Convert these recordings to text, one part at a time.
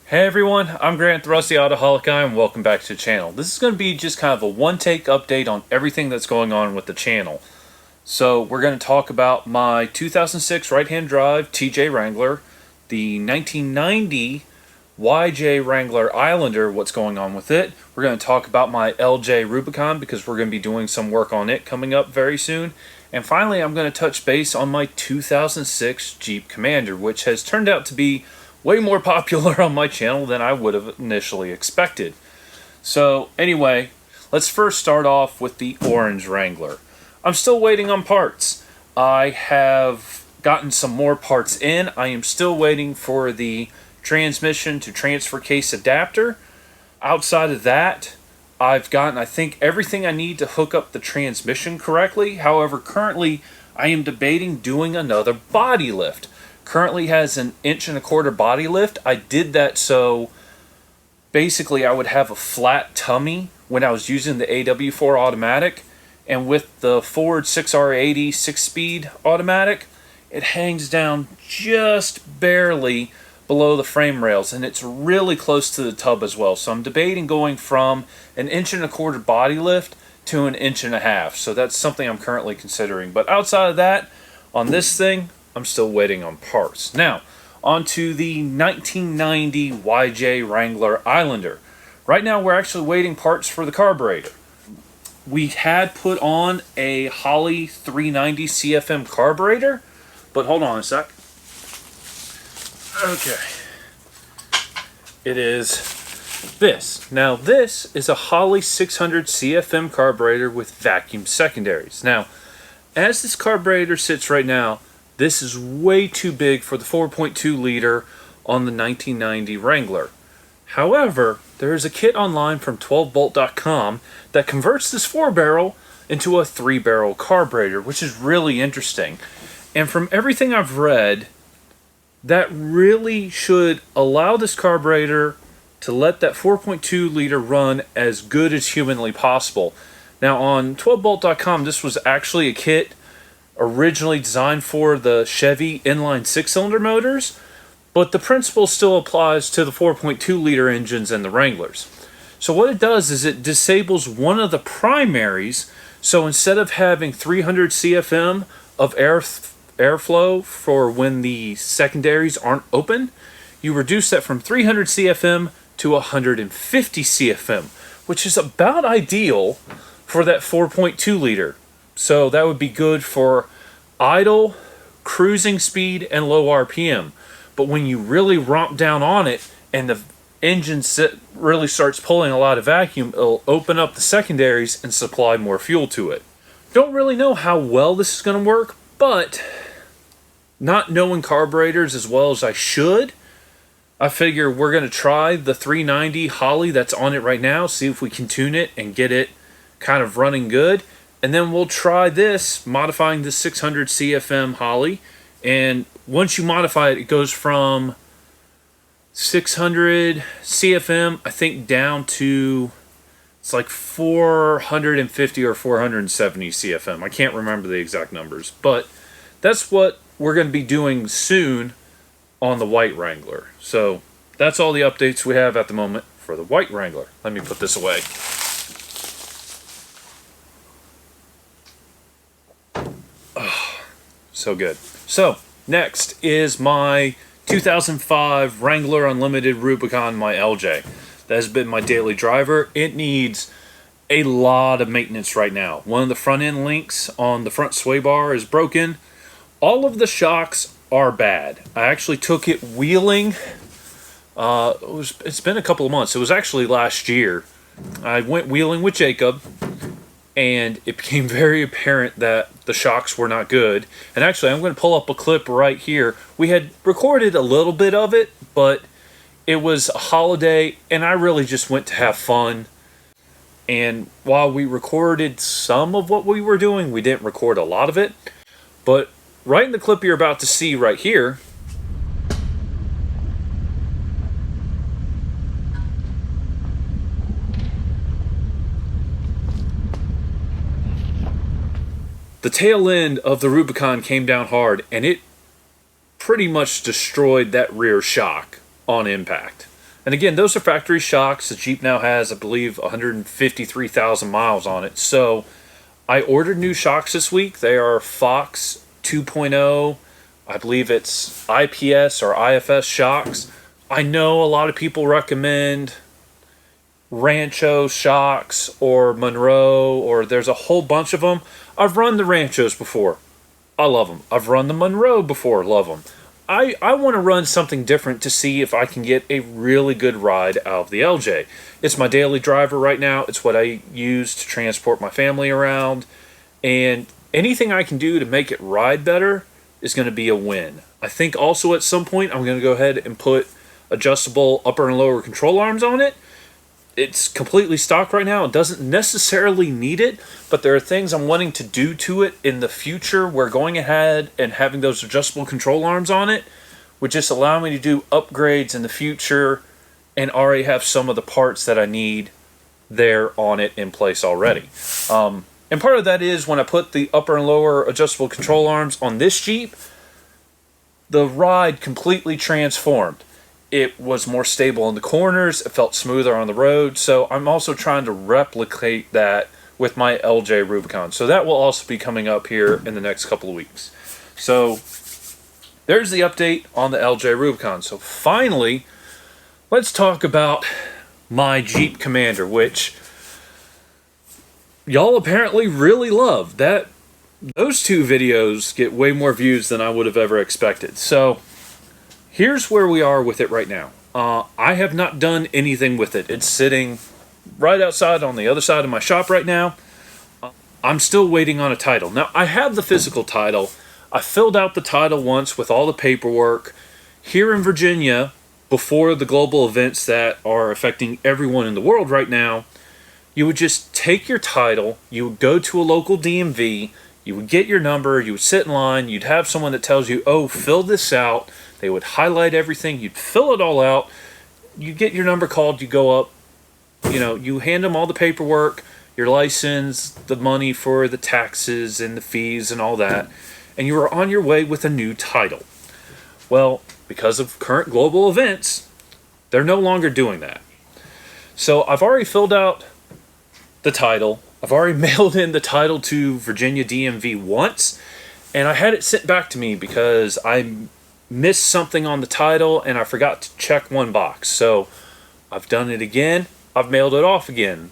Hey everyone, I'm Grant, the Rusty Autoholic guy, and welcome back to the channel. This is going to be just kind of a one-take update on everything that's going on with the channel. So we're going to talk about my 2006 right-hand drive TJ Wrangler, the 1990 YJ Wrangler Islander, what's going on with it. We're going to talk about my LJ Rubicon because we're going to be doing some work on it coming up very soon. And finally, I'm going to touch base on my 2006 Jeep Commander, which has turned out to be way more popular on my channel than I would have initially expected. So anyway, let's first start off with the orange Wrangler. I'm still waiting on parts. I have gotten some more parts in. I am still waiting for the transmission to transfer case adapter. Outside of that, I've gotten, I think, everything I need to hook up the transmission correctly. However, currently I am debating doing another body lift. Currently has an 1.25" body lift. I did that so basically I would have a flat tummy when I was using the AW4 automatic, and with the Ford 6R80 6-speed automatic, it hangs down just barely below the frame rails, and it's really close to the tub as well. So I'm debating going from an 1.25" body lift to an 1.5". So that's something I'm currently considering. But outside of that, on this thing, I'm still waiting on parts. Now, on to the 1990 YJ Wrangler Islander. Right now, we're actually waiting parts for the carburetor. We had put on a Holley 390 CFM carburetor, but hold on a sec. Okay. It is this. Now, this is a Holley 600 CFM carburetor with vacuum secondaries. Now, as this carburetor sits right now, this is way too big for the 4.2 liter on the 1990 Wrangler. However, there is a kit online from 12bolt.com that converts this 4-barrel into a 3-barrel carburetor, which is really interesting. And from everything I've read, that really should allow this carburetor to let that 4.2 liter run as good as humanly possible. Now, on 12bolt.com, this was actually a kit originally designed for the Chevy inline 6-cylinder motors, but the principle still applies to the 4.2 liter engines and the Wranglers. So what it does is it disables one of the primaries, so instead of having 300 CFM of airflow for when the secondaries aren't open, you reduce that from 300 CFM to 150 CFM, which is about ideal for that 4.2 liter. So that would be good for idle, cruising speed, and low RPM. But when you really romp down on it and the engine really starts pulling a lot of vacuum, it'll open up the secondaries and supply more fuel to it. Don't really know how well this is going to work, but not knowing carburetors as well as I should, I figure we're going to try the 390 Holley that's on it right now, see if we can tune it and get it kind of running good. And then we'll try this, modifying the 600 CFM Holley. And once you modify it, it goes from 600 CFM, I think, down to, it's like 450 or 470 CFM. I can't remember the exact numbers. But that's what we're going to be doing soon on the white Wrangler. So that's all the updates we have at the moment for the white Wrangler. Let me put this away. So good. So next is my 2005 Wrangler Unlimited Rubicon, my LJ. That has been my daily driver. It needs a lot of maintenance right now. One of the front end links on the front sway bar is broken. All of the shocks are bad. I actually took it wheeling. It's been a couple of months. It was actually last year. I went wheeling with Jacob, and it became very apparent that the shocks were not good. And actually, I'm going to pull up a clip right here. We had recorded a little bit of it, but it was a holiday, and I really just went to have fun. And while we recorded some of what we were doing, we didn't record a lot of it. But right in the clip you're about to see right here, the tail end of the Rubicon came down hard, and it pretty much destroyed that rear shock on impact. And again, those are factory shocks. The Jeep now has, I believe, 153,000 miles on it. So I ordered new shocks this week. They are Fox 2.0. I believe it's IPS or IFS shocks. I know a lot of people recommend Rancho shocks or Monroe, or there's a whole bunch of them. I've run the Ranchos before. I love them. I've run the Monroe before. Love them. I want to run something different to see if I can get a really good ride out of the LJ. It's my daily driver right now. It's what I use to transport my family around. And anything I can do to make it ride better is going to be a win. I think also at some point I'm going to go ahead and put adjustable upper and lower control arms on it. It's completely stock right now. It doesn't necessarily need it, but there are things I'm wanting to do to it in the future where going ahead and having those adjustable control arms on it would just allow me to do upgrades in the future and already have some of the parts that I need there on it in place already. And part of that is when I put the upper and lower adjustable control arms on this Jeep, the ride completely transformed. It was more stable in the corners. It felt smoother on the road. So I'm also trying to replicate that with my LJ Rubicon. So that will also be coming up here in the next couple of weeks. So there's the update on the LJ Rubicon. So finally, let's talk about my Jeep Commander, which y'all apparently really love. Those two videos get way more views than I would have ever expected. So here's where we are with it right now. I have not done anything with it. It's sitting right outside on the other side of my shop right now. I'm still waiting on a title. Now, I have the physical title. I filled out the title once with all the paperwork. Here in Virginia, before the global events that are affecting everyone in the world right now, you would just take your title, you would go to a local DMV, you would get your number, you would sit in line, you'd have someone that tells you, oh, fill this out. They would highlight everything, you'd fill it all out, you get your number called, you go up, you hand them all the paperwork, your license, the money for the taxes and the fees and all that, and you are on your way with a new title. Well, because of current global events, they're no longer doing that. So I've already filled out the title. I've already mailed in the title to Virginia DMV once, and I had it sent back to me because I missed something on the title and I forgot to check one box. So I've done it again. I've mailed it off again.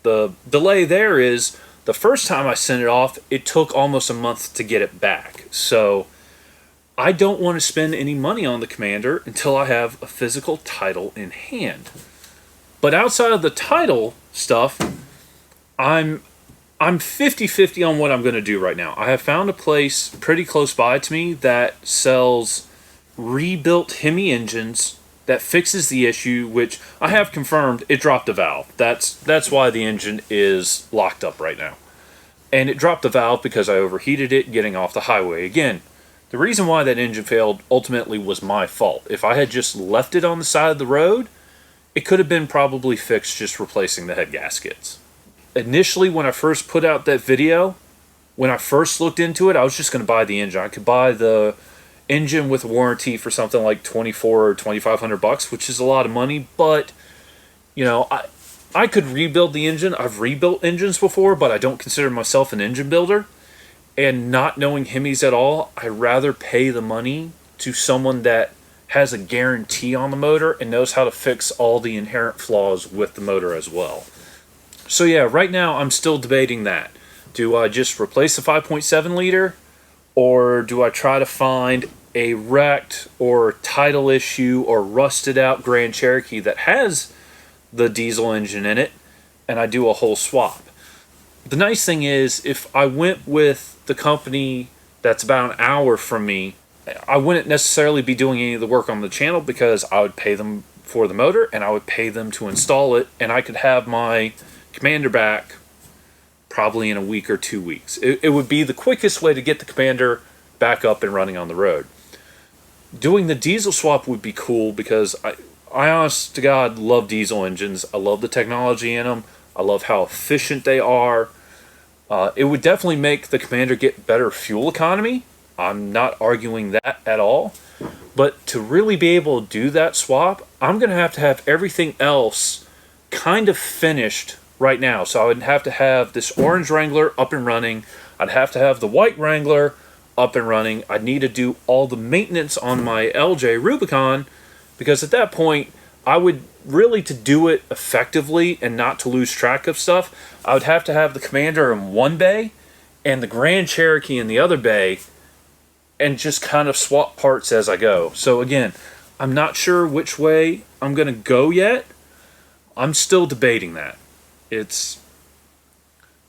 The delay there is the first time I sent it off, it took almost a month to get it back. So I don't want to spend any money on the Commander until I have a physical title in hand. But outside of the title stuff, I'm 50-50 on what I'm going to do right now. I have found a place pretty close by to me that sells rebuilt Hemi engines that fixes the issue, which I have confirmed it dropped a valve. That's why the engine is locked up right now. And it dropped the valve because I overheated it getting off the highway. Again, the reason why that engine failed ultimately was my fault. If I had just left it on the side of the road, it could have been probably fixed just replacing the head gaskets. Initially, when I first put out that video, when I first looked into it, I was just going to buy the engine. I could buy the engine with warranty for something like $2,400 or $2,500, which is a lot of money, but I could rebuild the engine. I've rebuilt engines before, but I don't consider myself an engine builder. And not knowing Hemis at all, I'd rather pay the money to someone that has a guarantee on the motor and knows how to fix all the inherent flaws with the motor as well. So yeah, right now I'm still debating that. Do I just replace the 5.7 liter, or do I try to find a wrecked or title issue or rusted out Grand Cherokee that has the diesel engine in it, and I do a whole swap? The nice thing is, if I went with the company that's about an hour from me, I wouldn't necessarily be doing any of the work on the channel because I would pay them for the motor and I would pay them to install it, and I could have my Commander back probably in a week or 2 weeks. It would be the quickest way to get the Commander back up and running on the road. Doing the diesel swap would be cool because I honest to God love diesel engines. I love the technology in them. I love how efficient they are. It would definitely make the Commander get better fuel economy. I'm not arguing that at all. But to really be able to do that swap, I'm going to have everything else kind of finished right now. So I would have to have this orange Wrangler up and running. I'd have to have the white Wrangler up and running. I'd need to do all the maintenance on my LJ Rubicon, because at that point, I would really, to do it effectively and not to lose track of stuff, I would have to have the Commander in one bay and the Grand Cherokee in the other bay, and just kind of swap parts as I go. So again, I'm not sure which way I'm going to go yet. I'm still debating that.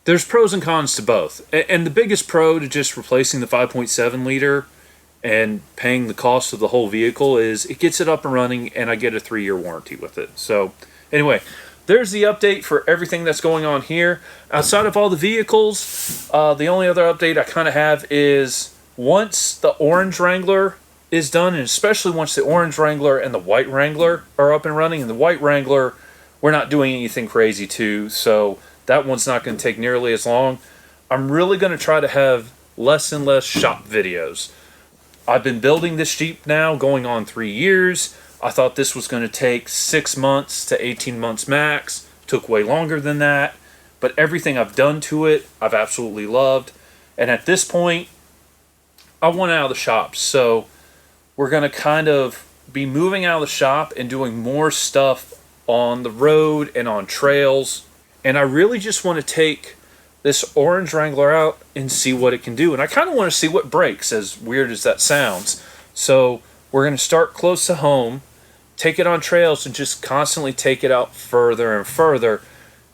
There's pros and cons to both. And the biggest pro to just replacing the 5.7 liter and paying the cost of the whole vehicle is it gets it up and running, and I get a 3-year warranty with it. So anyway, there's the update for everything that's going on here. Outside of all the vehicles, the only other update I kind of have is once the orange Wrangler is done, and especially once the orange Wrangler and the white Wrangler are up and running, and the white Wrangler, we're not doing anything crazy to, so that one's not going to take nearly as long. I'm really going to try to have less and less shop videos. I've been building this Jeep now going on 3 years. I thought this was going to take 6 months to 18 months max. Took way longer than that. But everything I've done to it, I've absolutely loved. And at this point, I want out of the shop. So we're going to kind of be moving out of the shop and doing more stuff on the road and on trails. And I really just want to take this orange Wrangler out and see what it can do. And I kind of want to see what breaks, as weird as that sounds. So we're going to start close to home, take it on trails, and just constantly take it out further and further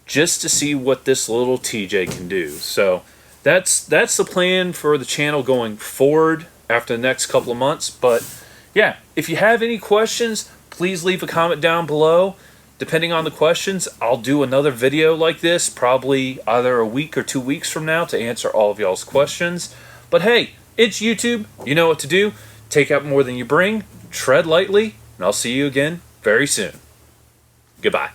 just to see what this little TJ can do. So that's the plan for the channel going forward after the next couple of months. But yeah, if you have any questions, please leave a comment down below. Depending on the questions, I'll do another video like this, probably either a week or 2 weeks from now, to answer all of y'all's questions. But hey, it's YouTube. You know what to do. Take out more than you bring. Tread lightly. And I'll see you again very soon. Goodbye.